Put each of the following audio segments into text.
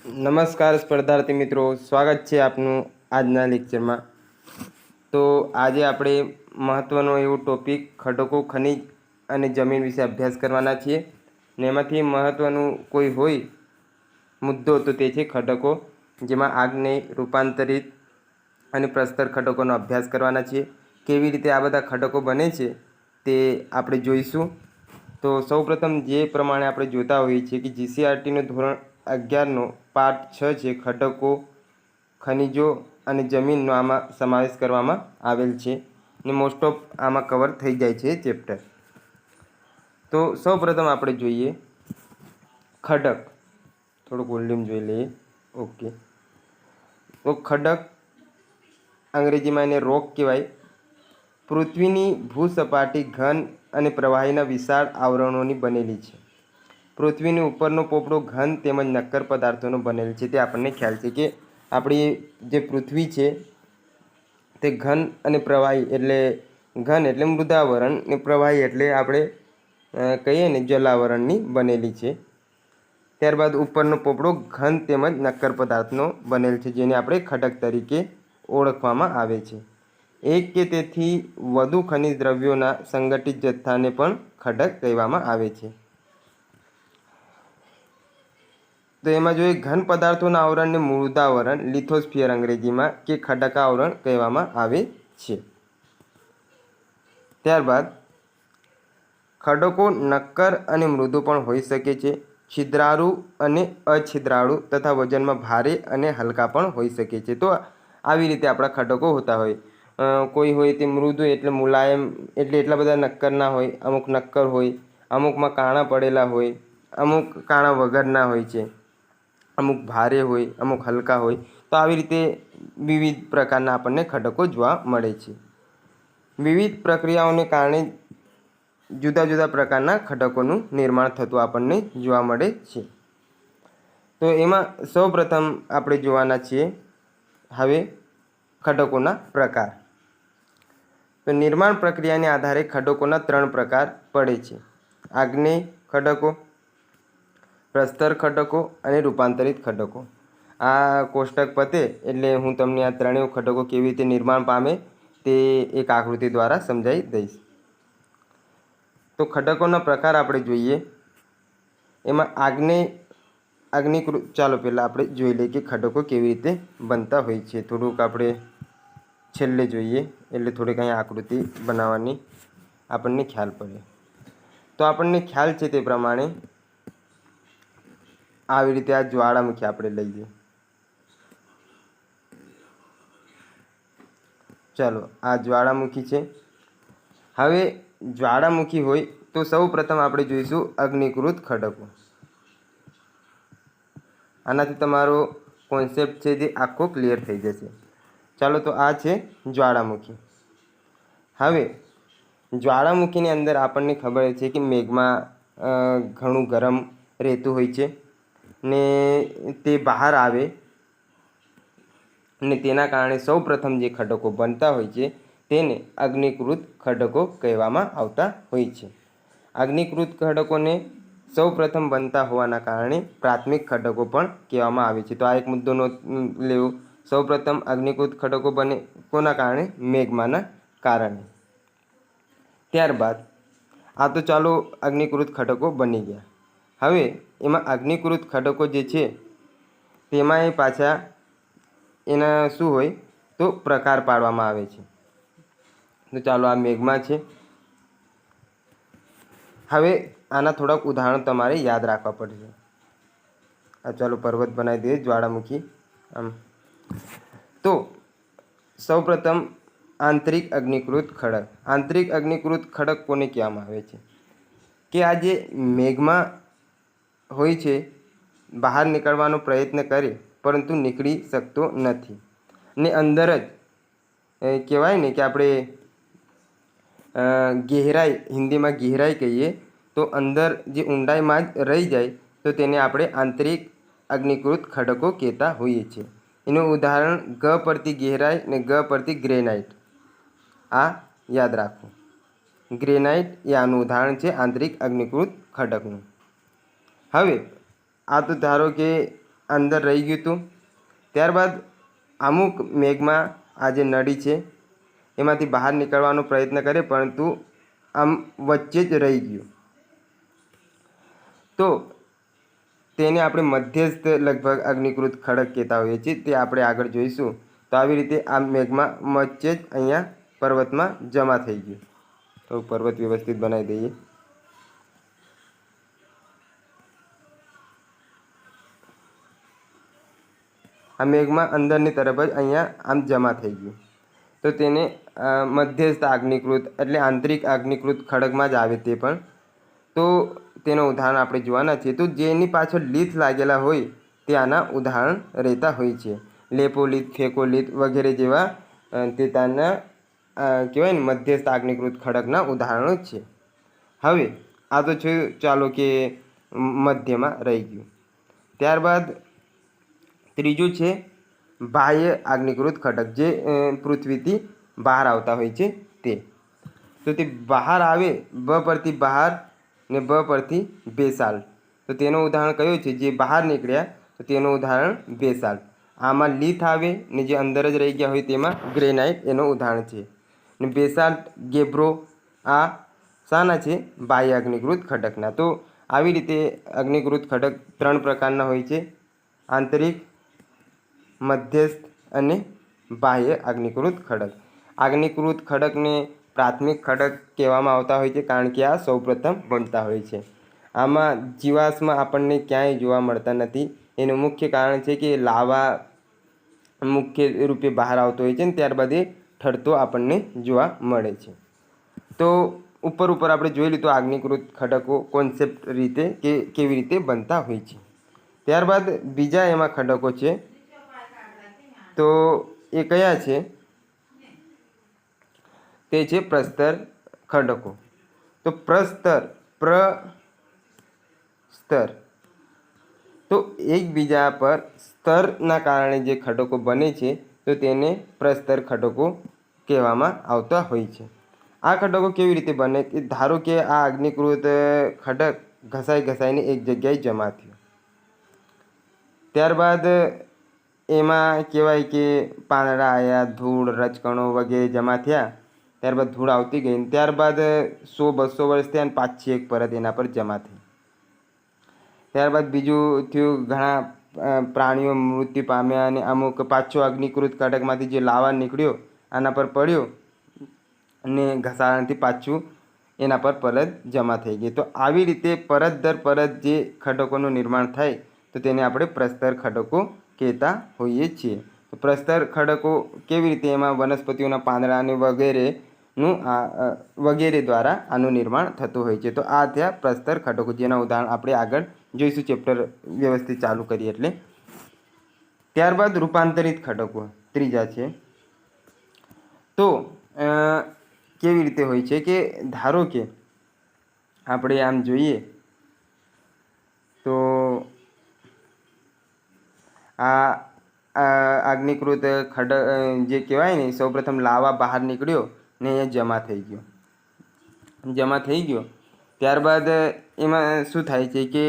નમસ્કાર સ્પર્ધાર્થી મિત્રો, સ્વાગત છે આપનું આજના લેક્ચરમાં। તો આજે આપણે મહત્ત્વનો એવો ટોપિક ખડકો, ખનિજ અને જમીન વિશે અભ્યાસ કરવાના છીએ ને એમાંથી મહત્ત્વનું કોઈ હોય મુદ્દો તો તે છે ખડકો, જેમાં આગ્નેય, રૂપાંતરિત અને પ્રસ્તર ખડકોનો અભ્યાસ કરવાના છીએ। કેવી રીતે આ બધા ખડકો બને છે તે આપણે જોઈશું। તો સૌપ્રથમ જે પ્રમાણે આપણે જોતા હોઈએ છીએ કે જીસીઆરટીનું ધોરણ 11નો પાઠ 6 છે ખડકો, ખનિજો અને જમીનનો આમાં સમાવેશ કરવામાં આવેલ છે ને મોસ્ટ ઓફ આમાં કવર થઈ જાય છે ચેપ્ટર। તો સૌપ્રથમ આપણે જોઈએ ખડક, થોડુંક વોલ્યુમ જોઈ લઈએ। ઓકે, તો ખડક અંગ્રેજીમાં એને રોક કહેવાય। પૃથ્વીની ભૂસપાટી ઘન અને પ્રવાહીના વિશાળ આવરણોની બનેલી છે। પૃથ્વીની ઉપરનો પોપડો ઘન તેમજ નક્કર પદાર્થોનો બનેલ છે। તે આપણને ખ્યાલ છે કે આપણી જે પૃથ્વી છે તે ઘન અને પ્રવાહી, એટલે ઘન એટલે મૃદાવરણ ને પ્રવાહી એટલે આપણે કહીએ ને જલાવરણની બનેલી છે। ત્યારબાદ ઉપરનો પોપડો ઘન તેમજ નક્કર પદાર્થનો બનેલ છે, જેને આપણે ખડક તરીકે ઓળખવામાં આવે છે। એક કે તેથી વધુ ખનિજ દ્રવ્યોના સંગઠિત જથ્થાને પણ ખડક કહેવામાં આવે છે। તો એમાં જોઈએ ઘન પદાર્થોના આવરણને મૃદાવરણ, લિથોસ્ફિયર અંગ્રેજીમાં કે ખડકાવરણ કહેવામાં આવે છે। ત્યારબાદ ખડકો નક્કર અને મૃદુ પણ હોઈ શકે છે, છિદ્રાળુ અને અછિદ્રાળુ તથા વજનમાં ભારે અને હલકા પણ હોઈ શકે છે। તો આવી રીતે આપણા ખડકો હોતા હોય, કોઈ હોય તે મૃદુ એટલે મુલાયમ, એટલે એટલા બધા નક્કર ના હોય, અમુક નક્કર હોય, અમુકમાં કાણા પડેલા હોય, અમુક કાણા વગરના હોય છે, અમુક ભારે હોય, અમુક હલકા હોય। તો આવી રીતે વિવિધ પ્રકારના આપણને ખડકો જોવા મળે છે। વિવિધ પ્રક્રિયાઓને કારણે જુદા જુદા પ્રકારના ખડકોનું નિર્માણ થતું આપણને જોવા મળે છે। તો એમાં સૌપ્રથમ આપણે જોવાના છીએ હવે ખડકોના પ્રકાર। તો નિર્માણ પ્રક્રિયાને આધારે ખડકોના 3 પ્રકાર પડે છે: આગ્નેય ખડકો, પ્રસ્તર ખડકો અને રૂપાંતરિત ખડકો। આ કોષ્ટક પતે એટલે હું તમને આ ત્રણેય ખડકો કેવી રીતે નિર્માણ પામે તે એક આકૃતિ દ્વારા સમજાવી દઈશ। તો ખડકોના પ્રકાર આપણે જોઈએ, એમાં આગ્નેયકૃત, ચાલો પહેલાં આપણે જોઈ લઈએ કે ખડકો કેવી રીતે બનતા હોય છે। થોડુંક આપણે છેલ્લે જોઈએ એટલે થોડીક અહીંયા આકૃતિ બનાવવાની આપણને ખ્યાલ પડે। તો આપણને ખ્યાલ છે તે પ્રમાણે આવી રીતે આ જ્વાળામુખી આપણે લઈએ। ચાલો, આ જ્વાળામુખી છે। હવે જ્વાળામુખી હોય તો સૌ પ્રથમ આપણે જોઈશું અગ્નિકૃત ખડકો। આનાથી તમારો કોન્સેપ્ટ છે જે આખો ક્લિયર થઈ જશે। ચાલો, તો આ છે જ્વાળામુખી। હવે જ્વાળામુખીની અંદર આપણને ખબર છે કે મેઘમાં ઘણું ગરમ રહેતું હોય છે ને તે બહાર આવે ને તેના કારણે સૌપ્રથમ જે ખડકો બનતા હોય છે તેને અગ્નિકૃત ખડકો કહેવામાં આવતા હોય છે। અગ્નિકૃત ખડકોને સૌપ્રથમ બનતા હોવાના કારણે પ્રાથમિક ખડકો પણ કહેવામાં આવે છે। તો આ એક મુદ્દો લેવો, સૌપ્રથમ અગ્નિકૃત ખડકો બને કોના કારણે? મેગ્માના કારણે। ત્યારબાદ આ તો ચાલો અગ્નિકૃત ખડકો બની ગયા। હવે એમાં અગ્નિકૃત ખડકો જે છે તેમાં એ પાછા એના શું હોય તો પ્રકાર પાડવામાં આવે છે। તો ચાલો, આ મેગ્મા છે। હવે આના થોડાક ઉદાહરણ તમારે યાદ રાખવા પડશે। આ ચાલો પર્વત બનાવી દઈએ, જ્વાળામુખી આમ। તો સૌપ્રથમ આંતરિક અગ્નિકૃત ખડક। આંતરિક અગ્નિકૃત ખડક કોને કહેવામાં આવે છે? કે આ જે મેઘમાં હોય છે બહાર નીકળવાનો પ્રયત્ન કરે પરંતુ નીકળી શકતો નથી ને અંદર જ કહેવાય ને કે આપણે ગહેરાઈ, હિન્દીમાં ગહેરાઈ કહીએ, તો અંદર જે ઊંડાઈમાં જ રહી જાય તો તેને આપણે આંતરિક અગ્નિકૃત ખડકો કહેતા હોઈએ છીએ। એનું ઉદાહરણ ગ પરથી ગહેરાઈ ને ગ પરથી ગ્રેનાઇટ, આ યાદ રાખો। ગ્રેનાઇટ એ આનું ઉદાહરણ છે આંતરિક અગ્નિકૃત ખડકનું। હવે આ તો ધારો કે અંદર રહી ગયું હતું. ત્યારબાદ અમુક મેઘમાં આ જે નળી છે એમાંથી બહાર નીકળવાનો પ્રયત્ન કરે, પરંતુ આમ વચ્ચે જ રહી ગયું. તો તેને આપણે મધ્યસ્થ લગભગ અગ્નિકૃત ખડક કહેતા હોઈએ છીએ. તે આપણે આગળ જોઈશું. તો આવી રીતે આ મેઘમાં વચ્ચે જ અહીંયા પર્વતમાં જમા થઈ ગયું. તો પર્વત વ્યવસ્થિત બનાવી દઈએ. આ મેઘમાં અંદરની તરફ જ અહીંયા આમ જમા થઈ ગયું. તો તેને મધ્યસ્થ અગ્નિકૃત એટલે આંતરિક અગ્નિકૃત ખડકમાં જ આવે તે પણ. તો તેનું ઉદાહરણ આપણે જોવાના છીએ. તો જેની પાછળ લીથ લાગેલા હોય તે આના ઉદાહરણ રહેતા હોય છે. લેપોલિથ, ફેકોલિથ વગેરે જેવા તે તાના કહેવાય ને મધ્યસ્થ અગ્નિકૃત ખડકના ઉદાહરણો જ છે. હવે આ તો છે ચાલો કે મધ્યમાં રહી ગયું. ત્યારબાદ ત્રીજું છે બાહ્ય અગ્નિકૃત ખડક, જે પૃથ્વીથી બહાર આવતા હોય છે તે. તો તે બહાર આવે, બ પરથી બહાર ને બ પરથી બેસાલ્ટ. તો તેનું ઉદાહરણ કયું છે? જે બહાર નીકળ્યા તો તેનું ઉદાહરણ બેસાલ્ટ. આમાં લીથ આવે ને જે અંદર જ રહી ગયા હોય તેમાં ગ્રેનાઇટ એનું ઉદાહરણ છે. ને બેસાલ્ટ, ગેબ્રો આ શાના છે? બાહ્ય અગ્નિકૃત ખડકના. તો આવી રીતે અગ્નિકૃત ખડક 3 પ્રકારના હોય છે: આંતરિક, મધ્યસ્થ અને બાહ્ય અગ્નિકૃત ખડક. અગ્નિકૃત ખડકને પ્રાથમિક ખડક કહેવામાં આવતા હોય છે, કારણ કે આ સૌપ્રથમ બનતા હોય છે. આમાં જીવાશ્મ આપણને ક્યાંય જોવા મળતા નથી. એનું મુખ્ય કારણ છે કે લાવા મુખ્ય રૂપે બહાર આવતો હોય છે ને ત્યારબાદ એ ઠરતો આપણને જોવા મળે છે. તો ઉપર આપણે જોઈ લીધું અગ્નિકૃત ખડકો કોન્સેપ્ટ રીતે કે કેવી રીતે બનતા હોય છે. ત્યારબાદ બીજા એમાં ખડકો છે. તો એ કયા છે? તે છે પ્રસ્તર ખડકો. તો પ્રસ્તર તો એકબીજા પર સ્તરના કારણે જે ખડકો બને છે તો તેને પ્રસ્તર ખડકો કહેવામાં આવતા હોય છે. આ ખડકો કેવી રીતે બને? ધારો કે આ અગ્નિકૃત ખડક ઘસાઈને એક જગ્યાએ જમા થયો. ત્યારબાદ એમાં કહેવાય કે પાંદડા આવ્યા, ધૂળ, રજકણો વગેરે જમા થયા. ત્યારબાદ ધૂળ આવતી ગઈ. ત્યારબાદ 100-200 વર્ષ થયા અને પાછી એક પરત એના પર જમા થઈ. ત્યારબાદ બીજું થયું, ઘણા પ્રાણીઓ મૃત્યુ પામ્યા અને અમુક પાછો અગ્નિકૃત ખડકમાંથી જે લાવા નીકળ્યો આના પર પડ્યો અને ઘસારણથી પાછું એના પર પરત જમા થઈ ગઈ. તો આવી રીતે પરત દર પરત જે ખડકોનું નિર્માણ થાય તો તેને આપણે પ્રસ્તર ખડકો કહેતા હોઈએ છીએ. તો પ્રસ્તર ખડકો કેવી રીતે? એમાં વનસ્પતિઓના પાંદડા અને વગેરે દ્વારા આનું નિર્માણ થતું હોય છે. તો આ થયા પ્રસ્તર ખડકો, જેના ઉદાહરણ આપણે આગળ જોઈશું ચેપ્ટર વ્યવસ્થિત ચાલુ કરીએ એટલે. ત્યારબાદ રૂપાંતરિત ખડકો ત્રીજા છે. તો કેવી રીતે હોય છે કે ધારો કે આપણે આમ જોઈએ તો આ અગ્નિકૃત ખડક જે કહેવાય ને, સૌપ્રથમ લાવા બહાર નીકળ્યો ને અહીંયા જમા થઈ ગયો. ત્યારબાદ એમાં શું થાય છે કે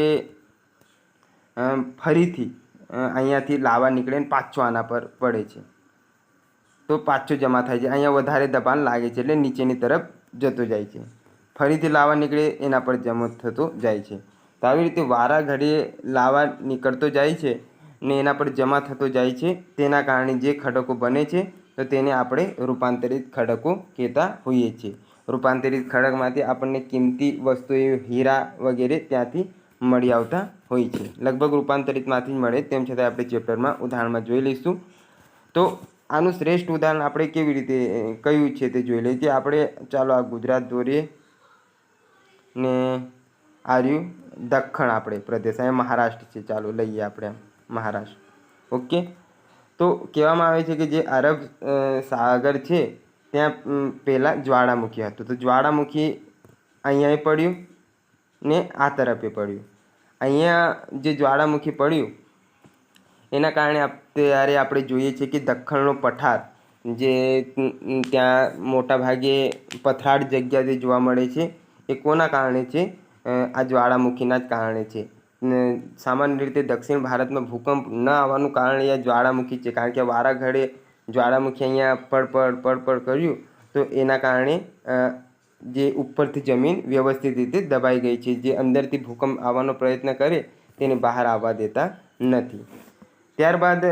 ફરીથી અહીંયાથી લાવા નીકળે ને પાછો આના પર પડે છે તો પાછો જમા થાય છે. અહીંયા વધારે દબાણ લાગે છે એટલે નીચેની તરફ જતો જાય છે. ફરીથી લાવા નીકળે એના પર જમા થતો જાય છે. તો આવી રીતે વારા ઘડીએ લાવા નીકળતો જાય છે ને એના પર જમા થતો જાય છે. તેના કારણે જે ખડકો બને છે તો તેને આપણે રૂપાંતરિત ખડકો કહેતા હોઈએ છીએ. રૂપાંતરિત ખડકમાંથી આપણને કિંમતી વસ્તુઓ, હીરા વગેરે ત્યાંથી મળી આવતા હોય છે. લગભગ રૂપાંતરિતમાંથી જ મળે, તેમ છતાં આપણે ચેપ્ટરમાં ઉદાહરણમાં જોઈ લઈશું. તો આનું શ્રેષ્ઠ ઉદાહરણ આપણે કેવી રીતે કયું છે તે જોઈ લઈએ. આપણે ચાલો આ ગુજરાત દોરીએ ને આર્યું દખ્ખણ આપણે પ્રદેશ, અહીંયા મહારાષ્ટ્ર છે. ચાલો લઈએ આપણે મહારાષ્ટ્ર. ઓકે. તો કહેવામાં આવે છે કે જે અરબ સાગર છે ત્યાં પહેલાં જ્વાળામુખી હતું. તો જ્વાળામુખી અહીંયા પડ્યું ને આ તરફે પડ્યું. અહીંયા જે જ્વાળામુખી પડ્યું એના કારણે ત્યારે આપણે જોઈએ છીએ કે દખ્ખણનો પઠાર, જે ત્યાં મોટા ભાગે પથરાળ જગ્યા જે જોવા મળે છે એ કોના કારણે છે? આ જ્વાળામુખીના જ કારણે છે. સામાન્ય રીતે દક્ષિણ ભારતમાં ભૂકંપ ન આવવાનું કારણ એ જ્વાળામુખી છે, કારણ કે વારા ઘડે જ્વાળામુખી અહીંયા પડ કર્યું તો એના કારણે જે ઉપરથી જમીન વ્યવસ્થિત રીતે દબાઈ ગઈ છે, જે અંદરથી ભૂકંપ આવવાનો પ્રયત્ન કરે તેને બહાર આવવા દેતા નથી. ત્યારબાદ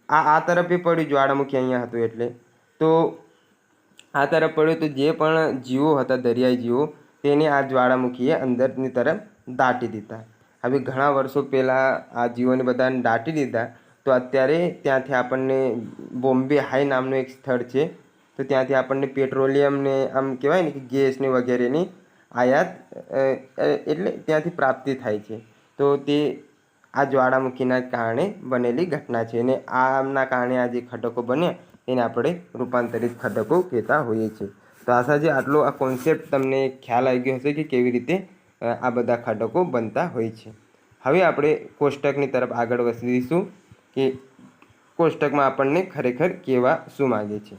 આ તરફે પડ્યું જ્વાળામુખી અહીંયા હતું એટલે તો આ તરફ પડ્યું તો જે પણ જીવો હતા, દરિયાઈ જીવો, તેને આ જ્વાળામુખીએ અંદરની તરફ દાટી દીધા. હવે ઘણા વર્ષો પહેલાં આ જીવોને બધાને દાટી દીધા, તો અત્યારે ત્યાંથી આપણને બોમ્બે હાઈ નામનું એક સ્થળ છે, તો ત્યાંથી આપણને પેટ્રોલિયમને આમ કહેવાય ને કે ગેસને વગેરેની આયાત એટલે ત્યાંથી પ્રાપ્તિ થાય છે. તો તે આ જ્વાળામુખીના કારણે બનેલી ઘટના છે, અને આના કારણે આ જે ખડકો બન્યા એને આપણે રૂપાંતરિત ખડકો કહેતા હોઈએ છીએ. તો આશા છે આટલો આ કોન્સેપ્ટ તમને ખ્યાલ આવી ગયો હશે કે કેવી રીતે આ બધા ખડકો બનતા હોય છે. હવે આપણે કોષ્ટકની તરફ આગળ વધીશું કે કોષ્ટકમાં આપણને ખરેખર કહેવા શું માગે છે.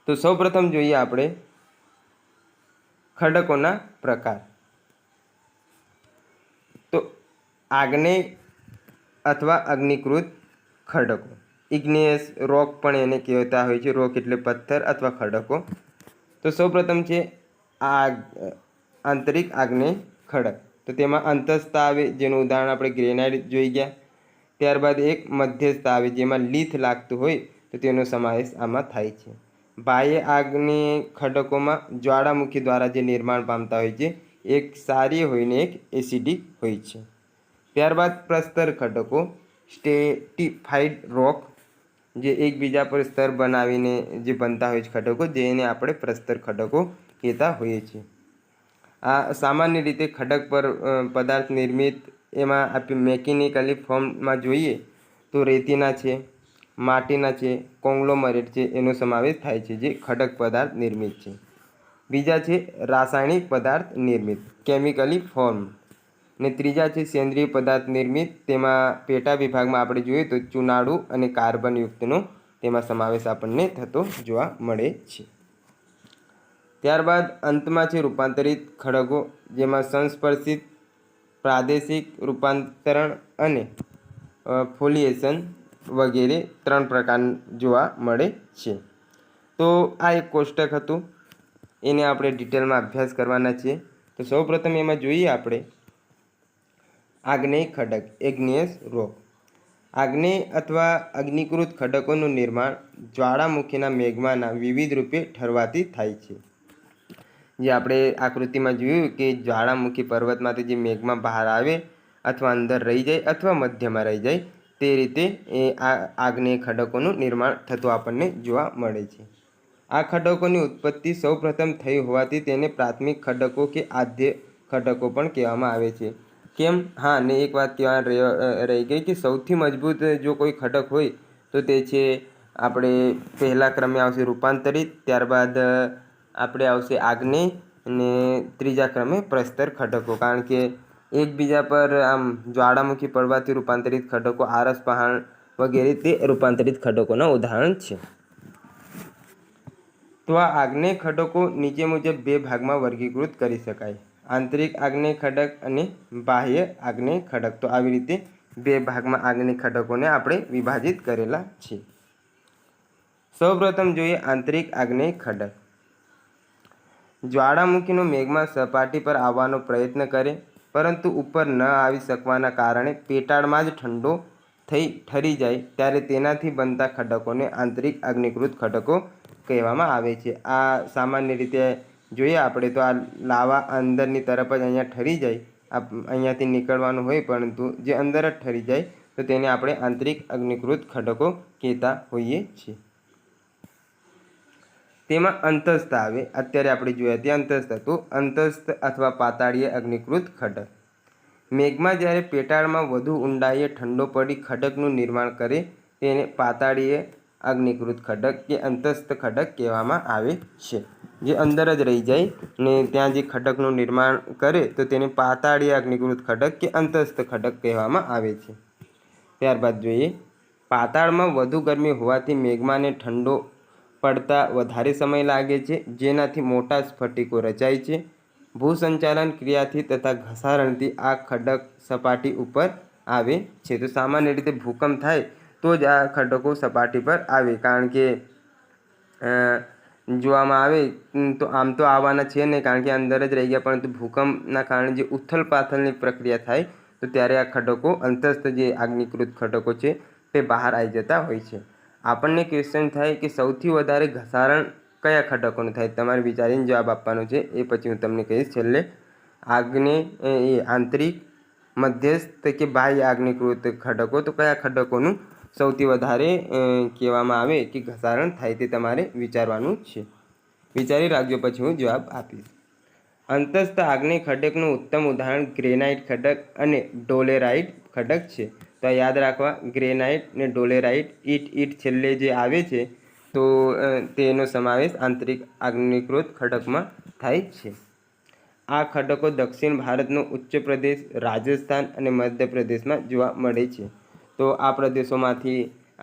તો સૌપ્રથમ જોઈએ આપણે ખડકોના પ્રકાર. તો આગ્નેય અથવા અગ્નિકૃત ખડકો, ઇગ્નિયસ રોક પણ એને કહેતા હોય છે. રોક એટલે પથ્થર અથવા ખડકો. તો સૌપ્રથમ છે આંતરિક આગ્નેય ખડક. તો તેમાં અંતસ્થ આવે, જેનું ઉદાહરણ આપણે ગ્રેનાઇટ જોઈ ગયા. ત્યારબાદ એક મધ્યસ્થ આવે, જેમાં લીથ લાગતું હોય તો તેનો સમાવેશ આમાં થાય છે. બાહ્ય આગ્નેય ખડકોમાં જ્વાળામુખી દ્વારા જે નિર્માણ પામતા હોય છે, એક ક્ષારીય હોય ને એક એસિડિક હોય છે. ત્યારબાદ પ્રસ્તર ખડકો, સ્ટેટિફાઈડ રોક, જે એકબીજા પર સ્તર બનાવીને જે બનતા હોય છે ખડકો, જેને આપણે પ્રસ્તર ખડકો કહેતા હોઈએ છીએ. આ સામાન્ય રીતે ખડક પર પદાર્થ નિર્મિત, એમાં આપણે મેકેનિકલી ફોર્મમાં જોઈએ તો રેતીના છે, માટીના છે, કોંગ્લોમરેટ છે, એનો સમાવેશ થાય છે, જે ખડક પદાર્થ નિર્મિત છે. બીજા છે રાસાયણિક પદાર્થ નિર્મિત, કેમિકલી ફોર્મ, ને ત્રીજા છે સેન્દ્રિય પદાર્થ નિર્મિત. તેમાં પેટા વિભાગમાં આપણે જોઈએ તો ચુનાળુ અને કાર્બનયુક્તનો તેમાં સમાવેશ આપણને થતો જોવા મળે છે. ત્યારબાદ અંતમાં છે રૂપાંતરિત ખડકો, જેમાં સંસ્પર્શિત, પ્રાદેશિક રૂપાંતરણ અને ફોલિએશન વગેરે 3 પ્રકાર જોવા મળે છે. તો આ એક કોષ્ટક હતું, એને આપણે ડિટેલમાં અભ્યાસ કરવાના છીએ. તો સૌપ્રથમ એમાં જોઈએ આપણે આગ્નેય ખડક, ઇગ્નિયસ રોક. આગ્નેય અથવા અગ્નિકૃત ખડકોનું નિર્માણ જ્વાળામુખીના મેગ્માના વિવિધ રૂપે ઠરવાથી થાય છે. જે આપણે આકૃતિમાં જોયું કે જ્વાળામુખી પર્વતમાંથી જે મેગ્મા બહાર આવે અથવા અંદર રહી જાય અથવા મધ્યમાં રહી જાય, તે રીતે એ આ આગ્નેય ખડકોનું નિર્માણ થતું આપણને જોવા મળે છે. આ ખડકોની ઉત્પત્તિ સૌપ્રથમ થઈ હોવાથી તેને પ્રાથમિક ખડકો કે આદ્ય ખડકો પણ કહેવામાં આવે છે. કેમ? હા, ને એક વાત કહેવા રહી ગઈ કે સૌથી મજબૂત જો કોઈ ખડક હોય તો તે છે આપણે પહેલા ક્રમે આવશે રૂપાંતરિત, ત્યારબાદ આપણે આવશે આગ્નેય, અને ત્રીજા ક્રમે પ્રસ્તર ખડકો, કારણ કે એકબીજા પર આમ જ્વાળામુખી પડવાથી રૂપાંતરિત ખડકો, આરસ પહાડ વગેરે તે રૂપાંતરિત ખડકોના ઉદાહરણ છે. તો આ આગ્નેય ખડકો નીચે મુજબ 2 ભાગમાં વર્ગીકૃત કરી શકાય: આંતરિક આગ્નેય ખડક અને બાહ્ય આગ્નેય ખડક. તો આવી રીતે 2 ભાગમાં આગ્નેય ખડકોને આપણે વિભાજિત કરેલા છે. સૌપ્રથમ જોઈએ આંતરિક આગ્નેય ખડક. જ્વાળામુખીનો મેગ્મા સપાટી પર આવવાનો પ્રયત્ન કરે, પરંતુ ઉપર ન આવી શકવાના કારણે પેટાળમાં જ ઠંડો થઈ ઠરી જાય, ત્યારે તેનાથી બનતા ખડકોને આંતરિક અગ્નિકૃત ખડકો કહેવામાં આવે છે. આ સામાન્ય રીતે જોઈએ આપણે તો આ લાવા અંદરની તરફ જ અહીંયા ઠરી જાય, અહીંયાથી નીકળવાનું હોય પરંતુ જે અંદર જ ઠરી જાય, તો તેને આપણે આંતરિક અગ્નિકૃત ખડકો કહેતા હોઈએ છીએ. તેમાં અંતસ્થ આવે, અત્યારે આપણે જોયા તે અંતસ્થ હતું. અંતસ્થ અથવા પાતાળીય અગ્નિકૃત ખડક. મેગ્મા જ્યારે પેટાળમાં વધુ ઊંડાઈએ ઠંડો પડી ખડકનું નિર્માણ કરે તેને પાતાળીય અગ્નિકૃત ખડક કે અંતસ્થ ખડક કહેવામાં આવે છે. જે અંદર જ રહી જાય ને ત્યાં જે ખડકનું નિર્માણ કરે તો તેને પાતાળીય અગ્નિકૃત ખડક કે અંતસ્થ ખડક કહેવામાં આવે છે. ત્યારબાદ જોઈએ પાતાળમાં વધુ ગરમી હોવાથી મેગ્માને ઠંડો પડતા વધારે સમય લાગે છે, જેનાથી મોટા સ્ફટિકો રચાય છે. ભૂસંચાલન ક્રિયાથી તથા ઘસારણથી આ ખડક સપાટી ઉપર આવે છે. તો સામાન્ય રીતે ભૂકંપ થાય તો જ આ ખડકો સપાટી પર આવે, કારણ કે જોવામાં આવે તો આમ તો આવવાના છે નહીં, કારણ કે અંદર જ રહી ગયા, પરંતુ ભૂકંપના કારણે જે ઉથલ પાથલની પ્રક્રિયા થાય તો ત્યારે આ ખડકો અંતસ્થ જે આગ્નિકૃત ખડકો છે તે બહાર આવી જતા હોય છે. આપણને ક્વેશ્ચન થાય કે સૌથી વધારે ઘસારણ કયા ખડકોનું થાય? તમારે વિચારીને જવાબ આપવાનો છે, એ પછી હું તમને કહીશ છેલ્લે. આંતરિક, મધ્યસ્થ કે બાહ્ય આગ્નિકૃત ખડકો. તો કયા ખડકોનું સૌથી વધારે કહેવામાં આવે કે ઘસારણ થાય તે તમારે વિચારવાનું છે. વિચારી રાખજો, પછી હું જવાબ આપીશ. અંતસ્થ આગ્નેય ખડકનું ઉત્તમ ઉદાહરણ ગ્રેનાઇટ ખડક અને ડોલેરાઇટ ખડક છે. તો આ યાદ રાખવા, ગ્રેનાઇટ ને ડોલેરાઇટ, ઈટ છેલ્લે જે આવે છે તો તેનો સમાવેશ આંતરિક આગ્નેયકૃત ખડકમાં થાય છે. આ ખડકો દક્ષિણ ભારતનો ઉચ્ચ પ્રદેશ રાજસ્થાન અને મધ્યપ્રદેશમાં જોવા મળે છે. તો આ પ્રદેશોમાંથી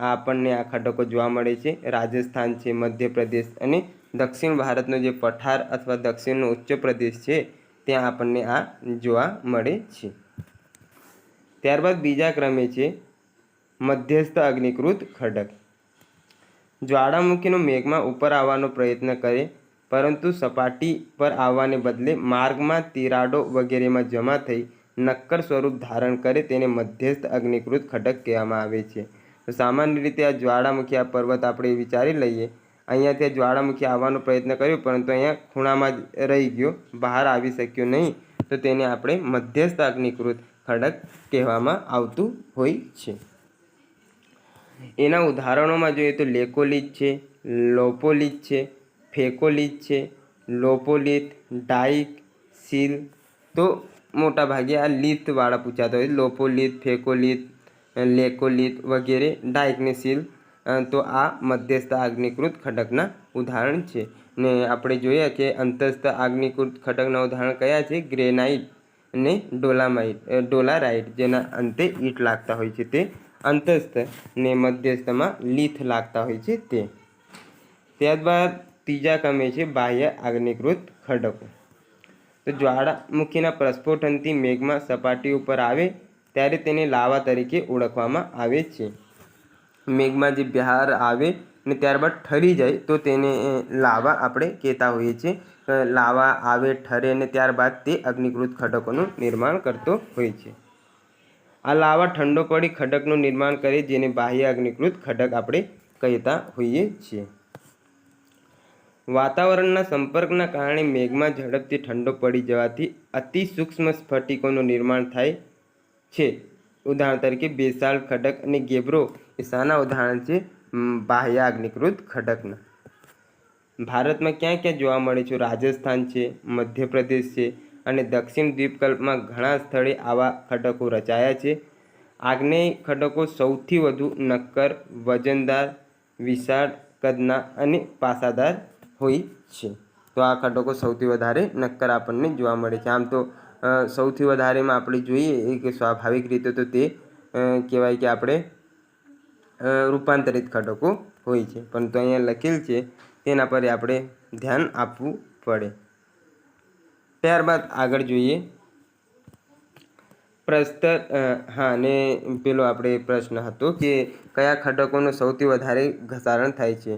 આપણને આ ખડકો જોવા મળે છે. રાજસ્થાન છે, મધ્યપ્રદેશ અને દક્ષિણ ભારતનો જે પઠાર અથવા દક્ષિણનો ઉચ્ચ પ્રદેશ છે ત્યાં આપણને આ જોવા મળે છે. ત્યારબાદ બીજા ક્રમે છે મધ્યસ્થ અગ્નિકૃત ખડક. જ્વાળામુખીનો મેઘમાં ઉપર આવવાનો પ્રયત્ન કરે, પરંતુ સપાટી પર આવવાને બદલે માર્ગમાં તિરાડો વગેરેમાં જમા થઈ નક્કર સ્વરૂપ ધારણ કરે તેને મધ્યસ્થ અગ્નિકૃત ખડક કહેવામાં આવે છે. તો સામાન્ય રીતે આ જ્વાળામુખી, આ પર્વત આપણે વિચારી લઈએ, અહીંયા ત્યાં જ્વાળામુખી આવવાનો પ્રયત્ન કર્યો, પરંતુ અહીંયા ખૂણામાં જ રહી ગયો, બહાર આવી શક્યો નહીં, તો તેને આપણે મધ્યસ્થ અગ્નિકૃત ખડક કહેવામાં આવતું હોય છે. એના ઉદાહરણોમાં જોઈએ તો લેકોલિથ છે, લોપોલિથ છે, ફેકોલિથ છે, લોપોલિથ, ડાઇક, સીલ. તો મોટા ભાગે આ લિથવાળા પૂછાતા હોય, લોપોલિથ, ફેકોલિથ, લેકોલિથ વગેરે, ડાઇક ને સીલ. તો આ મધ્યસ્થ આગ્નિકૃત ખડકના ઉદાહરણ છે. ને આપણે જોઈએ કે અંતસ્થ આગ્નિકૃત ખડકના ઉદાહરણ કયા છે? ગ્રેનાઇટ અને ડોલારાઇટ, જેના અંતે ઈંટ લાગતા હોય છે તે અંતસ્થ, ને મધ્યસ્થમાં લીથ લાગતા હોય છે તે. ત્યારબાદ ત્રીજા ક્રમે છે બાહ્ય આગ્નિકૃત ખડકો. તો જ્વાળામુખીના પ્રસ્ફોટનથી મેઘમાં સપાટી ઉપર આવે ત્યારે તેને લાવા તરીકે ઓળખવામાં આવે છે. મેઘમાં જે બહાર આવે ને ત્યારબાદ ઠરી જાય તો તેને લાવા આપણે કહેતા હોઈએ છીએ. લાવા આવે, ઠરે ને ત્યારબાદ તે અગ્નિકૃત ખડકોનું નિર્માણ કરતો હોય છે. આ લાવા ઠંડો પડી ખડકનું નિર્માણ કરે, જેને બાહ્ય અગ્નિકૃત ખડક આપણે કહેતા હોઈએ છીએ. વાતાવરણના સંપર્કના કારણે મેઘમાં ઝડપથી ઠંડો પડી જવાથી અતિ સૂક્ષ્મ સ્ફટિકોનું નિર્માણ થાય છે. ઉદાહરણ તરીકે બેસાલ્ટ ખડક અને ગેબ્રો એ શાના ઉદાહરણ છે? બાહ્ય અગ્નિકૃત ખડકના. ભારતમાં ક્યાં ક્યાં જોવા મળે છે? રાજસ્થાન છે, મધ્યપ્રદેશ છે અને દક્ષિણ દ્વીપકલ્પમાં ઘણા સ્થળે આવા ખડકો રચાયા છે. આગ્નેય ખડકો સૌથી વધુ નક્કર, વજનદાર, વિશાળ કદના અને પાસાદાર હોય છે. તો આ ખડકો સૌથી વધારે નક્કર આપણને જોવા મળે છે. આમ તો સૌથી વધારેમાં આપણે જોઈએ કે સ્વાભાવિક રીતે તો તે કહેવાય કે આપણે રૂપાંતરિત ખડકો હોય છે, પરંતુ અહીંયા લખેલ છે તેના પર આપણે ધ્યાન આપવું પડે. ત્યારબાદ આગળ જોઈએ ને પેલો આપણે પ્રશ્ન હતો કે કયા ખડકોનું સૌથી વધારે ઘસારણ થાય છે.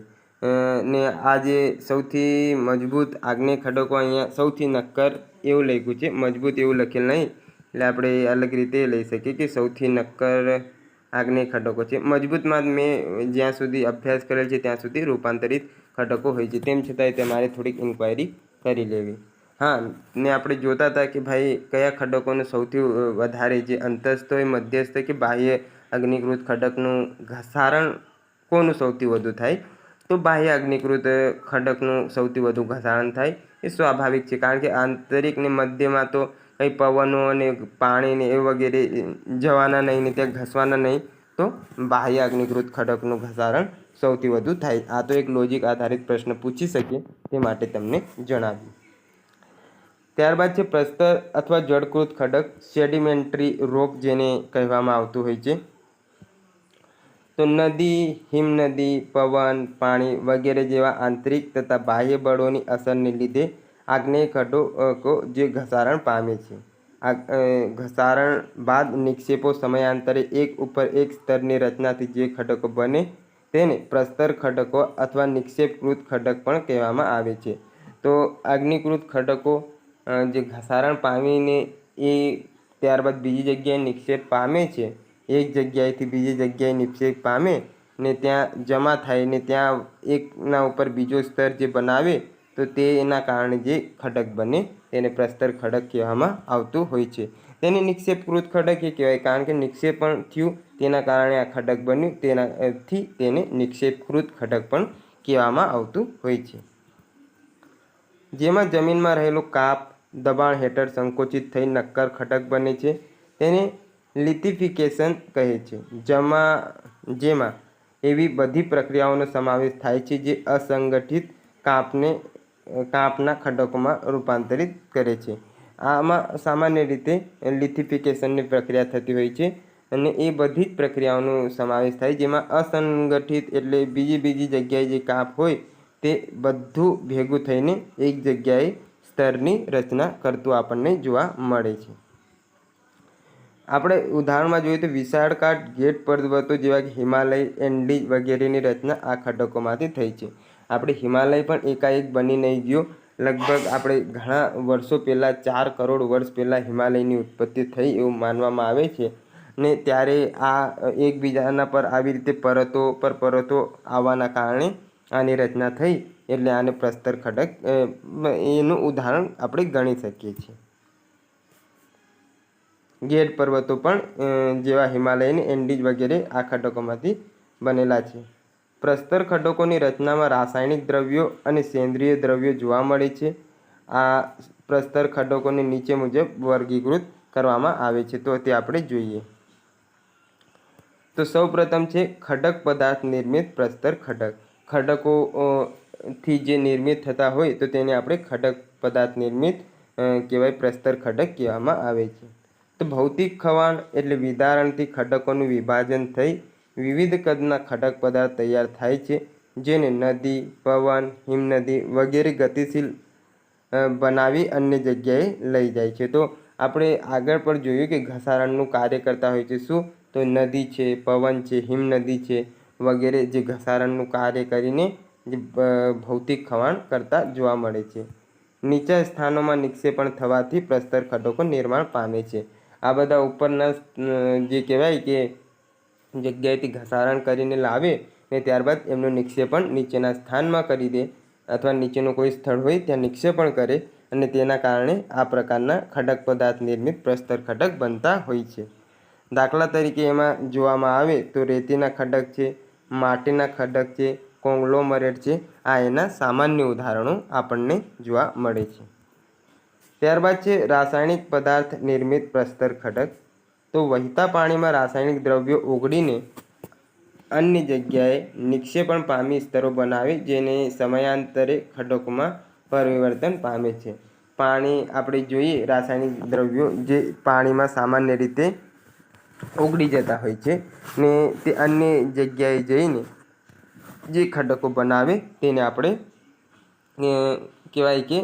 ને આ જે સૌથી મજબૂત આગ્નેય ખડકો અહીંયા સૌથી નક્કર એવું લખ્યું છે, મજબૂત એવું લખેલ નહીં, એટલે આપણે અલગ રીતે લઈ શકીએ કે સૌથી નક્કર આગ્નેય ખડકો છે. મજબૂતમાં મેં જ્યાં સુધી અભ્યાસ કરેલ છે ત્યાં સુધી રૂપાંતરિત ખડકો હોય છે, તેમ છતાંય તમારે થોડીક ઇન્ક્વાયરી કરી લેવી. હા, ને આપણે જોતા હતા કે ભાઈ કયા ખડકોનું સૌથી વધારે જે અંતસ્થ હોય, મધ્યસ્થ કે બાહ્ય અગ્નિકૃત ખડકનું ઘસારણ કોનું સૌથી વધુ થાય? તો બાહ્ય અગ્નિકૃત ખડકનું સૌથી વધુ ઘસારણ થાય. એ સ્વાભાવિક છે, કારણ કે આંતરિક ને મધ્યમાં તો કંઈ પવનો અને પાણી ને એ વગેરે જવાના નહીં ને ત્યાં ઘસવાના નહીં, તો બાહ્ય અગ્નિકૃત ખડકનું ઘસારણ સૌથી વધુ થાય. આ તો એક લોજિક આધારિત પ્રશ્ન પૂછી શકીએ તે માટે તમને જણાવ્યું. ત્યારબાદ છે પ્રસ્તર અથવા જળકૃત ખડક, સેડિમેન્ટરી રોક જેને કહેવામાં આવતું હોય છે. તો નદી, હિમનદી, પવન, પાણી વગેરે જેવા આંતરિક તથા બાહ્ય બળોની અસરને લીધે આગ્નેય ખડકો જે ઘસારણ પામે છે. આ ઘસારણ બાદ નિક્ષેપો સમયાંતરે એક ઉપર એક સ્તરની રચનાથી જે ખડકો બને તેને પ્રસ્તર ખડકો અથવા નિક્ષેપકૃત ખડક પણ કહેવામાં આવે છે. તો અગ્નિકૃત ખડકો જે ઘસારણ પામીને એ ત્યારબાદ બીજી જગ્યાએ નિક્ષેપ પામે છે, એક જગ્યાએથી બીજી જગ્યાએ નિક્ષેપ પામે ને ત્યાં જમા થાય ને ત્યાં એકના ઉપર બીજો સ્તર જે બનાવે તો તેના કારણે જે ખડક બને તેને પ્રસ્તર ખડક કહેવામાં આવતું હોય છે. તેને નિક્ષેપકૃત ખડક એ કહેવાય, કારણ કે નિક્ષેપણ થયું તેના કારણે આ ખડક બન્યું, તેનાથી તેને નિક્ષેપકૃત ખડક પણ કહેવામાં આવતું હોય છે. જેમાં જમીનમાં રહેલો કાપ દબાણ હેઠળ સંકોચિત થઈ નક્કર ખડક બને છે તેને લિથિફિકેશન કહે છે. જેમાં એવી બધી પ્રક્રિયાઓનો સમાવેશ થાય છે જે અસંગઠિત કાપના ખડકોમાં રૂપાંતરિત કરે છે. આમાં સામાન્ય રીતે લિથિફિકેશનની પ્રક્રિયા થતી હોય છે અને એ બધી જ પ્રક્રિયાઓનો સમાવેશ થાય, જેમાં અસંગઠિત એટલે બીજી જગ્યાએ જે કાપ હોય તે બધું ભેગું થઈને એક જગ્યાએ સ્તરની રચના કરતું આપણને જોવા મળે છે. આપણે ઉદાહરણમાં જોઈએ તો વિશાળકાય ઘેટ પર્વતો જેવા કે હિમાલય, એન્ડીઝ વગેરેની રચના આ ખડકોમાંથી થઈ છે. આપણે હિમાલય પણ એકાએક બની નહીં ગયો. લગભગ આપણે ઘણા વર્ષો પહેલાં 4 કરોડ વર્ષ પહેલાં હિમાલયની ઉત્પત્તિ થઈ એવું માનવામાં આવે છે ને ત્યારે આ એકબીજાના પર આવી રીતે પરતો આવવાના કારણે આની રચના થઈ, એટલે આને પ્રસ્તર ખડક એનું ઉદાહરણ આપણે ગણી શકીએ છીએ. ઘેટ પર્વતો પણ જેવા હિમાલયની એન્ડીઝ વગેરે આ ખડકોમાંથી બનેલા છે. પ્રસ્તર ખડકોની રચનામાં રાસાયણિક દ્રવ્યો અને સેન્દ્રિય દ્રવ્યો જોવા મળે છે. આ પ્રસ્તર ખડકોને નીચે મુજબ વર્ગીકૃત કરવામાં આવે છે, તો તે આપણે જોઈએ. તો સૌપ્રથમ છે ખડક પદાર્થ નિર્મિત પ્રસ્તર ખડક. ખડકોથી જે નિર્મિત થતા હોય તો તેને આપણે ખડક પદાર્થ નિર્મિત કહેવાય, પ્રસ્તર ખડક કહેવામાં આવે છે. તો ભૌતિક ખવાણ એટલે વિદારણથી ખડકોનું વિભાજન થઈ વિવિધ કદના ખડક પદાર્થ તૈયાર થાય છે, જેને નદી, પવન, હિમનદી વગેરે ગતિશીલ બનાવી અન્ય જગ્યાએ લઈ જાય છે. તો આપણે આગળ પણ જોયું કે ઘસારણનું કાર્ય કરતા હોય છે. શું? તો નદી છે, પવન છે, હિમનદી છે વગેરે જે ઘસારણનું કાર્ય કરીને જે ભૌતિક ખવાણ કરતા જોવા મળે છે. નીચા સ્થાનોમાં નિક્ષેપણ થવાથી પ્રસ્તર ખડકો નિર્માણ પામે છે. આ બધા ઉપરના જે કહેવાય કે જગ્યાએથી ઘસારણ કરીને લાવે ને ત્યારબાદ એમનું નિક્ષેપણ નીચેના સ્થાનમાં કરી દે અથવા નીચેનું કોઈ સ્થળ હોય ત્યાં નિક્ષેપણ કરે અને તેના કારણે આ પ્રકારના ખડક પદાર્થ નિર્મિત પ્રસ્તર ખડક બનતા હોય છે. દાખલા તરીકે એમાં જોવામાં આવે તો રેતીના ખડક છે, માટીના ખડક છે, કોંગ્લોમરેટ છે. આ એના સામાન્ય ઉદાહરણો આપણને જોવા મળે છે. ત્યારબાદ છે રાસાયણિક પદાર્થ નિર્મિત પ્રસ્તર ખડક. તો વહેતા પાણીમાં રાસાયણિક દ્રવ્યો ઓગળીને અન્ય જગ્યાએ નિક્ષેપણ પામી સ્તરો બનાવે જેને સમયાંતરે ખડકોમાં પરિવર્તન પામે છે. પાણી આપણે જોઈએ, રાસાયણિક દ્રવ્યો જે પાણીમાં સામાન્ય રીતે ઓગળી જતા હોય છે ને તે અન્ય જગ્યાએ જઈને જે ખડકો બનાવે તેને આપણે કહેવાય કે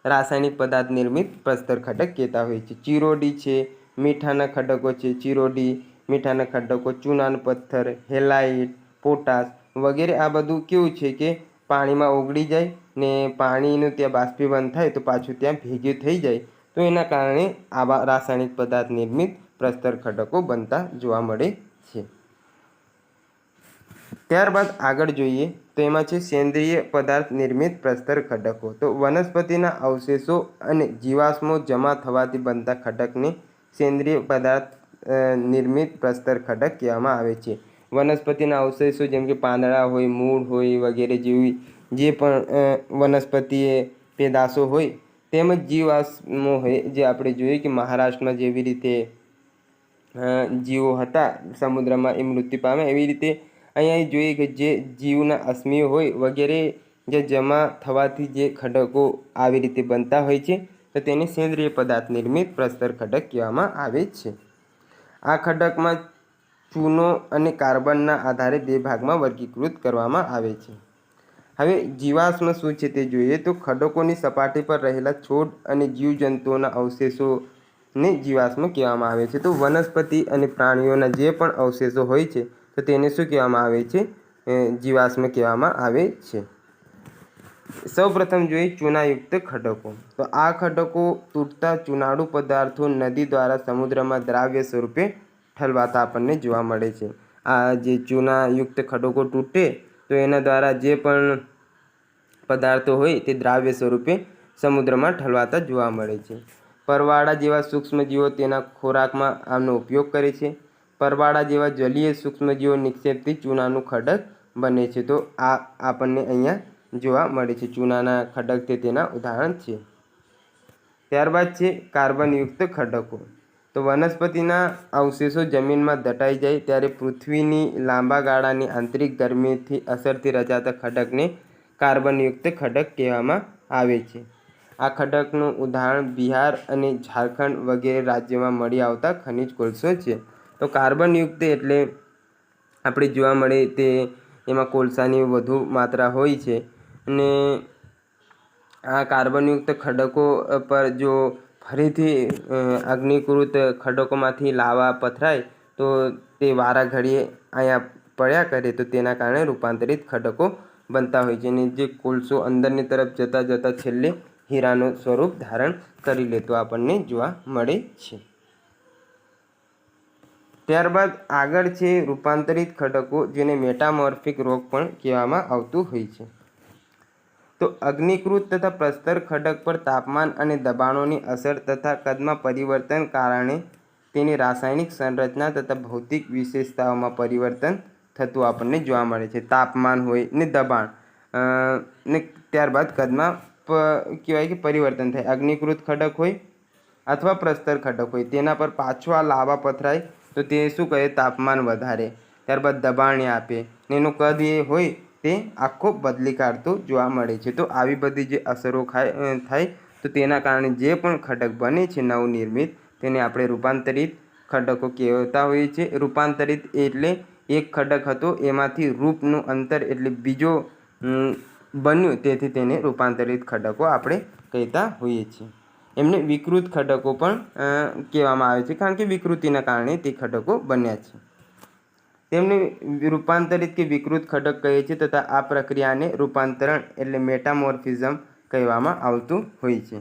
રાસાયણિક પદાર્થ નિર્મિત પ્રસ્તર ખડક કહેતા હોય છે. ચિરોડી છે, મીઠાના ખડકો છે. ચિરોડી, મીઠાના ખડકો, ચૂનાનો પથ્થર, હેલાઇટ, પોટાશ વગેરે આ બધું કેવું છે કે પાણીમાં ઓગળી જાય ને પાણીનું ત્યાં બાષ્પીભવન થાય તો પાછું ત્યાં ભેગું થઈ જાય, તો એના કારણે આવા રાસાયણિક પદાર્થ નિર્મિત પ્રસ્તર ખડકો બનતા જોવા મળે છે. ત્યારબાદ આગળ જોઈએ તો એમાં છે સેન્દ્રિય પદાર્થ નિર્મિત પ્રસ્તર ખડકો. તો વનસ્પતિના અવશેષો અને જીવાશ્મો જમા થવાથી બનતા ખડકને સેન્દ્રિય પદાર્થ નિર્મિત પ્રસ્તર ખડક કહેવામાં આવે છે. વનસ્પતિના અવશેષો જેમ કે પાંદડા હોય, મૂળ હોય વગેરે જેવી જે પણ વનસ્પતિએ પેદાશો હોય તેમજ જીવાશ્મો હોય, જે આપણે જોઈએ કે મહારાષ્ટ્રમાં જેવી રીતે જીવો હતા સમુદ્રમાં એ મૃત્યુ પામે, એવી રીતે અહીંયા જોઈએ કે જે જીવના અશ્મિઓ હોય વગેરે જે જમા થવાથી જે ખડકો આવી રીતે બનતા હોય છે તો તેને સેન્દ્રિય પદાર્થ નિર્મિત પ્રસ્તર ખડક કહેવામાં આવે છે. આ ખડકમાં ચૂનો અને કાર્બનના આધારે બે ભાગમાં વર્ગીકૃત કરવામાં આવે છે. હવે જીવાશ્મ શું છે તે જોઈએ તો ખડકોની સપાટી પર રહેલા છોડ અને જીવજંતુઓના અવશેષોને જીવાશ્મ કહેવામાં આવે છે. તો વનસ્પતિ અને પ્રાણીઓના જે પણ અવશેષો હોય છે તો તેને શું કહેવામાં આવે છે? જીવાશ્મ કહેવામાં આવે છે. સૌપ્રથમ જોઈએ ચૂનાયુક્ત ખડકો. તો આ ખડકો તૂટતા ચૂનાળુ પદાર્થો નદી દ્વારા સમુદ્રમાં દ્રાવ્ય સ્વરૂપે ઠલવાતા આપણને જોવા મળે છે. આ જે ચૂનાયુક્ત ખડકો તૂટે તો એના દ્વારા જે પણ પદાર્થો હોય તે દ્રાવ્ય સ્વરૂપે સમુદ્રમાં ઠલવાતા જોવા મળે છે. પરવાળા જેવા સૂક્ષ્મજીવો તેના ખોરાકમાં આનો ઉપયોગ કરે છે. પરવાળા જેવા જલીય સૂક્ષ્મજીવો નિક્ષેપથી ચૂનાનું ખડક બને છે. તો આ આપણને અહીંયા જોવા મળે છે. ચૂનાના ખડક તે તેના ઉદાહરણ છે. ત્યારબાદ છે કાર્બનયુક્ત ખડકો. તો વનસ્પતિના અવશેષો જમીનમાં દટાઈ જાય ત્યારે પૃથ્વીની લાંબા ગાળાની આંતરિક ગરમીથી અસરથી રચાતા ખડકને કાર્બનયુક્ત ખડક કહેવામાં આવે છે. આ ખડકનું ઉદાહરણ બિહાર અને ઝારખંડ વગેરે રાજ્યોમાં મળી આવતા ખનિજ કોલસો છે. તો કાર્બનયુક્ત એટલે આપણે જોવા મળે તે એમાં કોલસાની વધુ માત્રા હોય છે અને આ કાર્બનયુક્ત ખડકો પર જો ફરીથી અગ્નિકૃત ખડકોમાંથી લાવા પથરાય તો તે વારા ઘડીએ અહીંયા પડ્યા કરે તો તેના કારણે રૂપાંતરિત ખડકો બનતા હોય છે. અને જે કોલસો અંદરની તરફ જતાં જતાં છેલ્લે હીરાનું સ્વરૂપ ધારણ કરી લેતો આપણને જોવા મળે છે. ત્યારબાદ આગળ છે રૂપાંતરિત ખડકો, જેને મેટામોર્ફિક રોક પણ કહેવામાં આવતું હોય છે. તો અગ્નિકૃત તથા પ્રસ્તર ખડક પર તાપમાન અને દબાણોની અસર તથા કદમાં પરિવર્તન કારણે તેની રાસાયણિક સંરચના તથા ભૌતિક વિશેષતાઓમાં પરિવર્તન થતું આપણને જોવા મળે છે. તાપમાન હોય ને દબાણ ને ત્યારબાદ કદમાં કહેવાય કે પરિવર્તન થાય. અગ્નિકૃત ખડક હોય અથવા પ્રસ્તર ખડક હોય તેના પર પાછો આ લાવા પથરાય તો તે શું કહે? તાપમાન વધારે, ત્યારબાદ દબાણ આપે ને એનું કદ એ હોય તે આખો બદલી કાઢતો જોવા મળે છે. તો આવી બધી જે અસરો થાય તો તેના કારણે જે પણ ખડક બને છે નવનિર્મિત તેને આપણે રૂપાંતરિત ખડકો કહેતા હોઈએ છીએ. રૂપાંતરિત એટલે એક ખડક હતો એમાંથી રૂપનું અંતર એટલે બીજો બન્યું તેથી તેને રૂપાંતરિત ખડકો આપણે કહેતા હોઈએ છીએ. એમને વિકૃત ખડકો પણ કહેવામાં આવે છે કારણ કે વિકૃતિના કારણે તે ખડકો બન્યા છે. તેમને રૂપાંતરિત કે વિકૃત ખડક કહે છે તથા આ પ્રક્રિયાને રૂપાંતરણ એટલે મેટામોર્ફિઝમ કહેવામાં આવતું હોય છે.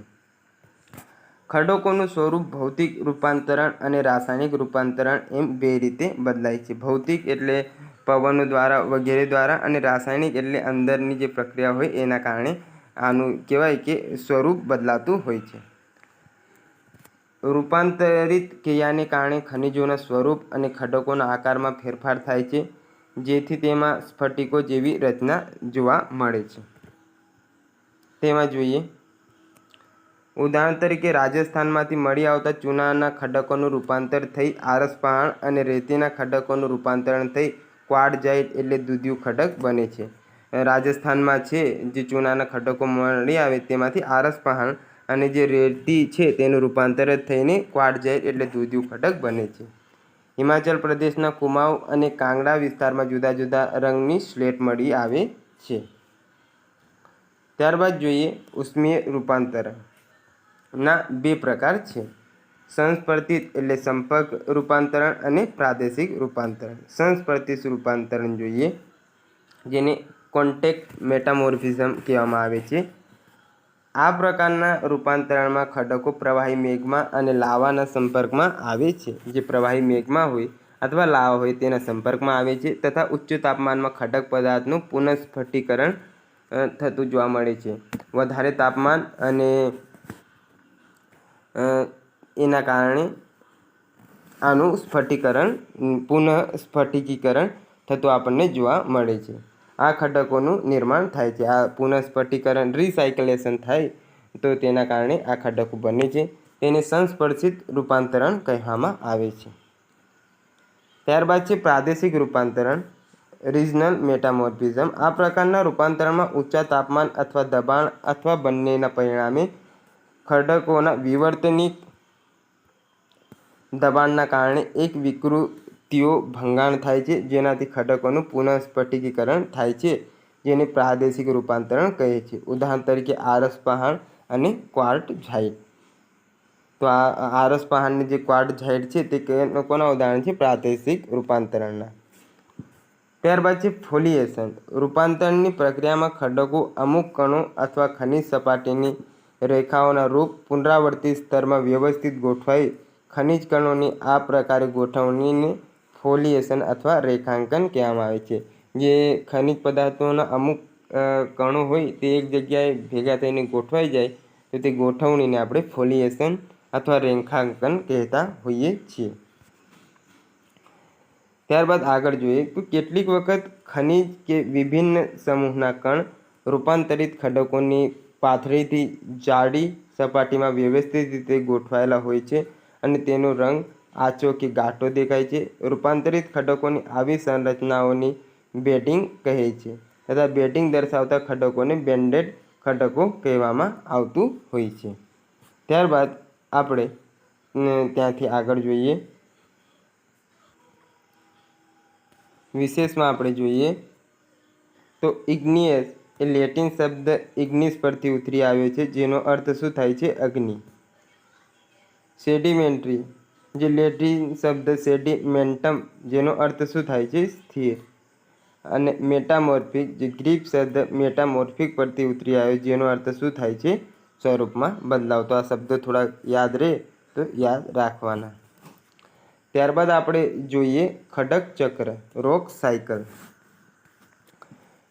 ખડકોનું સ્વરૂપ ભૌતિક રૂપાંતરણ અને રાસાયણિક રૂપાંતરણ એમ બે રીતે બદલાય છે. ભૌતિક એટલે પવનો દ્વારા વગેરે દ્વારા અને રાસાયણિક એટલે અંદરની જે પ્રક્રિયા હોય એના કારણે આનું કહેવાય કે સ્વરૂપ બદલાતું હોય છે. રૂપાંતરિત ક્રિયાને કારણે ખનિજોના સ્વરૂપ અને ખડકોના આકારમાં ફેરફાર થાય છે જેથી તેમાં સ્ફટિકો જેવી રચના જોવા મળે છે. તેમાં જોઈએ ઉદાહરણ તરીકે રાજસ્થાનમાંથી મળી આવતા ચૂનાના ખડકોનું રૂપાંતર થઈ આરસપહાણ અને રેતીના ખડકોનું રૂપાંતરણ થઈ ક્વાર્ટઝાઇટ એટલે દૂધિયું ખડક બને છે. રાજસ્થાનમાં છે જે ચૂનાના ખડકો મળી આવે તેમાંથી આરસપહાણ અને જે રેતી છે તેનું રૂપાંતર થઈને ક્વાર્ટઝાઇટ એટલે દૂધિયું ખડક બને છે. હિમાચલ પ્રદેશના કુમાઉં અને કાંગડા વિસ્તારમાં જુદા જુદા રંગની સ્લેટ મળી આવે છે. ત્યારબાદ જોઈએ ઉષ્મીય રૂપાંતરણના બે પ્રકાર છે. સંસ્પર્શિત એટલે સંપર્ક રૂપાંતરણ અને પ્રાદેશિક રૂપાંતરણ. સંસ્પર્શિત રૂપાંતરણ જોઈએ જેને કોન્ટેક્ટ મેટામોર્ફિઝમ કહેવામાં આવે છે. આ પ્રકારના રૂપાંતરણમાં ખડકો પ્રવાહી મેઘમાં અને લાવાના સંપર્કમાં આવે છે. જે પ્રવાહી મેઘમાં હોય અથવા લાવા હોય તેના સંપર્કમાં આવે છે તથા ઉચ્ચ તાપમાનમાં ખડક પદાર્થનું પુનઃસ્ફટિકરણ થતું જોવા મળે છે. વધારે તાપમાન અને એના કારણે આનું પુનઃસ્ફટિકીકરણ થતું આપણને જોવા મળે છે. આ ખડકોનું નિર્માણ થાય છે. આ પુનઃસ્ફટિકરણ રિસાયકલેશન થાય તો તેના કારણે આ ખડકો બને છે. તેને સંસ્પર્શિત રૂપાંતરણ કહેવામાં આવે છે. ત્યારબાદ છે પ્રાદેશિક રૂપાંતરણ રિજનલ મેટામોર્ફિઝમ. આ પ્રકારના રૂપાંતરણમાં ઊંચા તાપમાન અથવા દબાણ અથવા બંનેના પરિણામે ખડકોના વિવર્તનિક દબાણના કારણે એક વિકૃતિઓ ભંગાણ થાય છે જેનાથી ખડકોનું પુનઃસ્ફટિકીકરણ થાય છે. જેને પ્રાદેશિક રૂપાંતરણ કહે છે. ઉદાહરણ તરીકે આરસપહાણ અને ક્વાર્ટઝાઇટ. તો આ આરસપહાણની જે ક્વાર્ટઝાઇટ છે તે કોના ઉદાહરણ છે? પ્રાદેશિક રૂપાંતરણના. ત્યારબાદ છે ફોલિએશન. રૂપાંતરણની પ્રક્રિયામાં ખડકો અમુક કણો અથવા ખનિજ સપાટીની રેખાઓના રૂપ પુનરાવર્તિત સ્તરમાં વ્યવસ્થિત ગોઠવાઈ ખનિજ કણોની આ પ્રકારે ગોઠવણીને ફોલિએશન અથવા રેખાંકન કહેવામાં આવે છે. જે ખનિજ પદાર્થોના અમુક કણો હોય તે એક જગ્યાએ ભેગા થઈને ગોઠવાઈ જાય તો તે ગોઠવણીને આપણે ફોલિએશન અથવા રેખાંકન કહેતા હોઈએ છીએ. ત્યારબાદ આગળ જોઈએ તો કેટલીક વખત ખનિજ કે વિભિન્ન સમૂહના કણ રૂપાંતરિત ખડકોની પાતળીથી જાડી સપાટીમાં વ્યવસ્થિત રીતે ગોઠવાયેલા હોય છે અને તેનો રંગ આછો કે ઘાટો દેખાય છે. રૂપાંતરિત ખડકોની આવી સંરચનાઓની બેડિંગ કહે છે તથા બેડિંગ દર્શાવતા ખડકોને બેન્ડેડ ખડકો કહેવામાં આવતું હોય છે. ત્યારબાદ આપણે ત્યાંથી આગળ જોઈએ વિશેષમાં આપણે જોઈએ તો ઇગ્નિયસ એ લેટિન શબ્દ ઇગ્નિસ પરથી ઉતરી આવ્યો છે જેનો અર્થ શું થાય છે? અગ્નિ. સેડિમેન્ટરી જે લેટિન શબ્દ સેડિમેન્ટમ જેનો અર્થ શું થાય છે? સ્થિર. અને મેટામોર્ફિક જે ગ્રીક શબ્દ મેટામોર્ફિક પરથી ઉતરી આવ્યો જેનો અર્થ શું થાય છે? સ્વરૂપમાં બદલાવ. તો આ શબ્દો થોડા યાદ રહે તો યાદ રાખવાના. ત્યારબાદ આપણે જોઈએ ખડક ચક્ર રોક સાયકલ.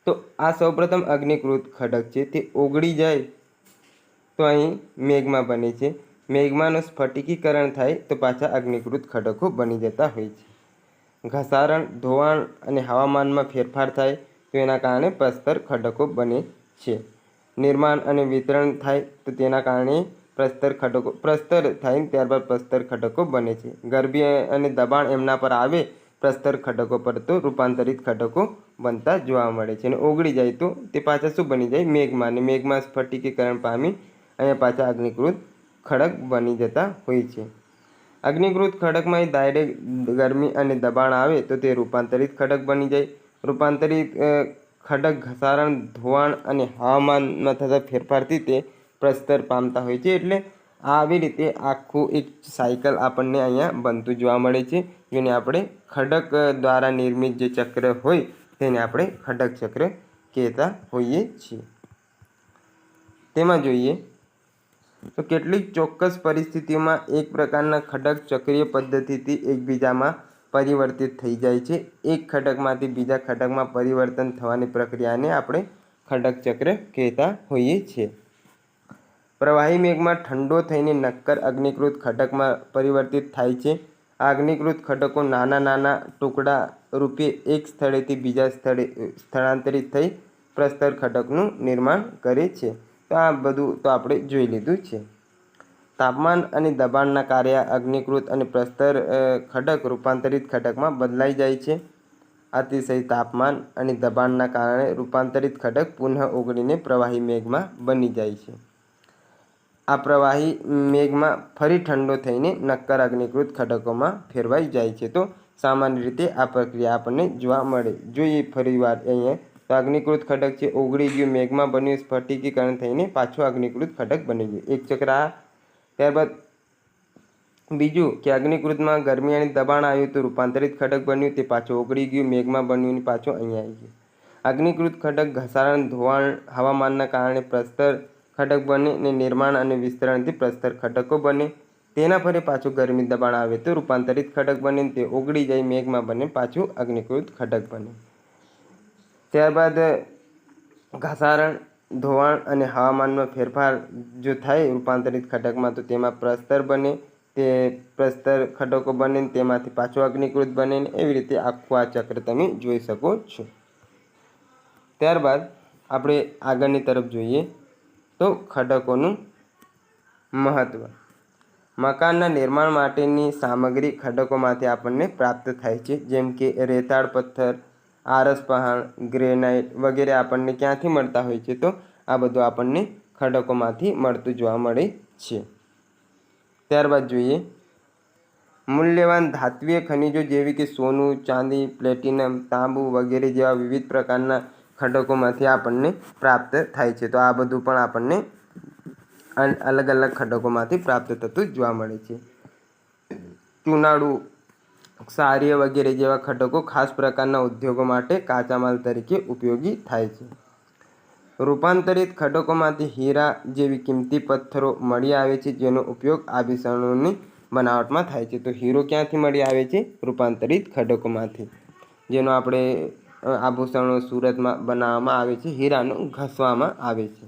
તો આ સૌપ્રથમ અગ્નિકૃત ખડક છે તે ઓગળી જાય તો અહીં મેગ્મા બને છે. મેગ્માનું સ્ફટિકીકરણ થાય તો પાછા અગ્નિકૃત ખડકો બની જતા હોય છે. ઘસારણ, ધોવાણ અને હવામાનમાં ફેરફાર થાય તો એના કારણે પ્રસ્તર ખડકો બને છે. નિર્માણ અને વિતરણ થાય તો તેના કારણે પ્રસ્તર થાય ત્યારબાદ પ્રસ્તર ખડકો બને છે. ગરમી અને દબાણ એમના પર આવે પ્રસ્તર ખડકો પર તો રૂપાંતરિત ખડકો બનતા જોવા મળે છે. અને ઓગળી જાય તો તે પાછા શું બની જાય? મેગ્મા. અને મેગ્મા સ્ફટિકીકરણ પામી અહીંયા પાછા અગ્નિકૃત ખડક બની જતા હોય છે. અગ્નિકૃત ખડકમાં ડાયરેક્ટ ગરમી અને દબાણ આવે તો તે રૂપાંતરિત ખડક બની જાય. રૂપાંતરિત ખડક ઘસારણ, ધોવાણ અને હવામાનમાં થતા ફેરફારથી તે પ્રસ્તર પામતા હોય છે. એટલે આવી રીતે આખું એક સાયકલ આપણને અહીંયા બનતું જોવા મળે છે જેને આપણે ખડક દ્વારા નિર્મિત જે ચક્ર હોય તેને આપણે ખડક ચક્ર કહેતા હોઈએ છીએ. તેમાં જોઈએ તો કેટલીક ચોક્કસ પરિસ્થિતિઓમાં એક પ્રકારના ખડક ચક્રીય પદ્ધતિથી એકબીજામાં પરિવર્તિત થઈ જાય છે. એક ખડકમાંથી બીજા ખડકમાં પરિવર્તન થવાની પ્રક્રિયાને આપણે ખડક ચક્ર કહેતા હોઈએ છીએ. પ્રવાહી મેઘમાં ઠંડો થઈને નક્કર અગ્નિકૃત ખડકમાં પરિવર્તિત થાય છે. આ અગ્નિકૃત ખડકો નાના નાના ટુકડા રૂપે એક સ્થળેથી બીજા સ્થળે સ્થળાંતરિત થઈ પ્રસ્તર ખડકનું નિર્માણ કરે છે. તો આ બધું તો આપણે જોઈ લીધું છે. તાપમાન અને દબાણના કાર્ય અગ્નિકૃત અને પ્રસ્તર ખડક રૂપાંતરિત ખડકમાં બદલાઈ જાય છે. અતિશય તાપમાન અને દબાણના કારણે રૂપાંતરિત ખડક પુનઃ ઓગળીને પ્રવાહી મેઘમાં બની જાય છે. આ પ્રવાહી મેઘમાં ફરી ઠંડો થઈને નક્કર અગ્નિકૃત ખડકોમાં ફેરવાઈ જાય છે. તો સામાન્ય રીતે આ પ્રક્રિયા આપણને જોવા મળે. જોઈએ ફરીવાર અહીંયા તો અગ્નિકૃત ખડક છે ઓગળી ગયું, મેઘમાં બન્યું, સ્ફટિકીકરણ થઈને પાછું અગ્નિકૃત ખડક બની ગયું. એક ચક્ર આ. ત્યારબાદ બીજું કે અગ્નિકૃતમાં ગરમી અને દબાણ આવ્યું તો રૂપાંતરિત ખડક બન્યું, તે પાછું ઓગળી ગયું, મેઘમાં બન્યું અને પાછું અહીંયા આવી ગયું. અગ્નિકૃત ખડક ઘસારણ, ધોવાણ, હવામાનના કારણે પ્રસ્તર ખડક બને ને નિર્માણ અને વિસ્તરણથી પ્રસ્તર ખડકો બને. તેના ફરી પાછું ગરમી દબાણ આવે તો રૂપાંતરિત ખડક બને, તે ઓગળી જાય, મેઘમાં બને, પાછું અગ્નિકૃત ખડક બને. ત્યારબાદ ઘસારણ, ધોવાણ અને હવામાનમાં ફેરફાર જો થાય રૂપાંતરિત ખડકમાં તો તેમાં પ્રસ્તર બને, તે પ્રસ્તર ખડકો બને, તેમાંથી પાછું અગ્નિકૃત બને. એવી રીતે આખું આ ચક્ર તમે જોઈ શકો છો. ત્યારબાદ આપણે આગળની તરફ જોઈએ તો ખડકોનું મહત્ત્વ. મકાનના નિર્માણ માટેની સામગ્રી ખડકોમાંથી આપણને પ્રાપ્ત થાય છે. જેમ કે રેતાળ પથ્થર, આરસપહાણ, ગ્રેનાઇટ વગેરે આપણને ક્યાંથી મળતા હોય છે? તો આ બધું આપણને ખડકોમાંથી મળતું જોવા મળે છે. ત્યારબાદ જોઈએ મૂલ્યવાન ધાત્વિય ખનિજો જેવી કે સોનું, ચાંદી, પ્લેટિનમ, તાંબુ વગેરે જેવા વિવિધ પ્રકારના ખડકોમાંથી આપણને પ્રાપ્ત થાય છે. તો આ બધું પણ આપણને અલગ અલગ ખડકોમાંથી પ્રાપ્ત થતું જોવા મળે છે. ચુનાળું, ક્ષારીય વગેરે જેવા ખડકો ખાસ પ્રકારના ઉદ્યોગો માટે કાચા માલ તરીકે ઉપયોગી થાય છે. રૂપાંતરિત ખડકોમાંથી હીરા જેવી કિંમતી પથ્થરો મળી આવે છે, જેનો ઉપયોગ આભૂષણોની બનાવટમાં થાય છે. તો હીરો ક્યાંથી મળી આવે છે? રૂપાંતરિત ખડકોમાંથી, જેનો આપણે આભૂષણો સુરતમાં બનાવવામાં આવે છે, હીરાનું ઘસવામાં આવે છે.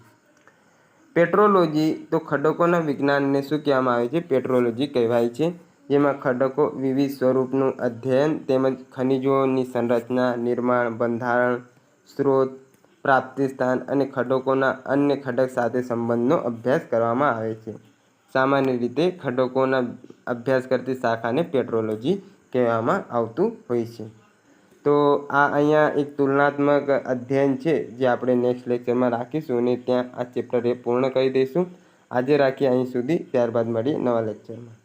પેટ્રોલોજી, તો ખડકોના વિજ્ઞાનને શું કહેવામાં આવે છે? પેટ્રોલોજી કહેવાય છે, જેમાં ખડકો વિવિધ સ્વરૂપનું અધ્યયન તેમજ ખનિજોની સંરચના, નિર્માણ, બંધારણ, સ્ત્રોત, પ્રાપ્તિ સ્થાન અને ખડકોના અન્ય ખડક સાથે સંબંધનો અભ્યાસ કરવામાં આવે છે. સામાન્ય રીતે ખડકોના અભ્યાસ કરતી શાખાને પેટ્રોલોજી કહેવામાં આવતું હોય છે. તો આ અહીંયા એક તુલનાત્મક અધ્યયન છે, જે આપણે નેક્સ્ટ લેક્ચરમાં રાખીશું અને ત્યાં આ ચેપ્ટર પૂર્ણ કરી દઈશું. આજે રાખીએ અહીં સુધી, ત્યારબાદ મળીએ નવા લેક્ચરમાં.